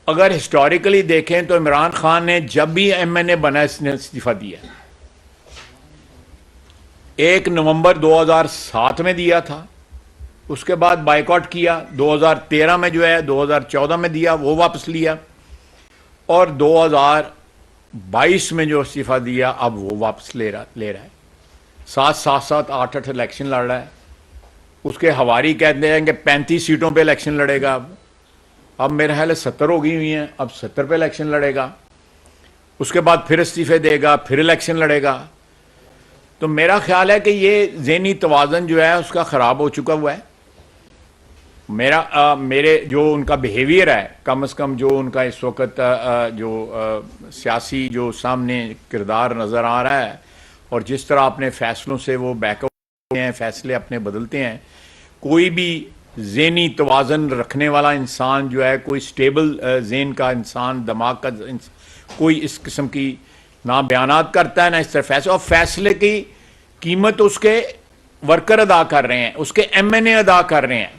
اگر ہسٹوریکلی دیکھیں تو عمران خان نے جب بھی ایم این اے بنا اس نے استعفیٰ دیا. 1 نومبر 2007 میں دیا تھا, اس کے بعد بائیکاٹ کیا, 2013 میں جو ہے 2014 میں دیا, وہ واپس لیا, اور 2022 میں جو استعفیٰ دیا اب وہ واپس لے رہا ہے. 7 8 الیکشن لڑ رہا ہے. اس کے ہواری کہتے ہیں کہ 35 سیٹوں پہ الیکشن لڑے گا. اب میرا خیال ہے 70 ہو گئی ہوئی ہیں, اب 70 پہ الیکشن لڑے گا. اس کے بعد پھر استعفے دے گا, پھر الیکشن لڑے گا. تو میرا خیال ہے کہ یہ ذہنی توازن جو ہے اس کا خراب ہو چکا ہوا ہے. میرے جو ان کا بیہیویئر ہے, کم از کم جو ان کا اس وقت جو سیاسی جو سامنے کردار نظر آ رہا ہے, اور جس طرح اپنے فیصلوں سے وہ بیک آؤٹ ہوتے ہیں, فیصلے اپنے بدلتے ہیں, کوئی بھی ذہنی توازن رکھنے والا انسان جو ہے, کوئی سٹیبل ذہن کا انسان, دماغ کا کوئی اس قسم کی نہ بیانات کرتا ہے نہ اس طرح فیصلے, اور فیصلے کی قیمت اس کے ورکر ادا کر رہے ہیں, اس کے ایم این اے ادا کر رہے ہیں.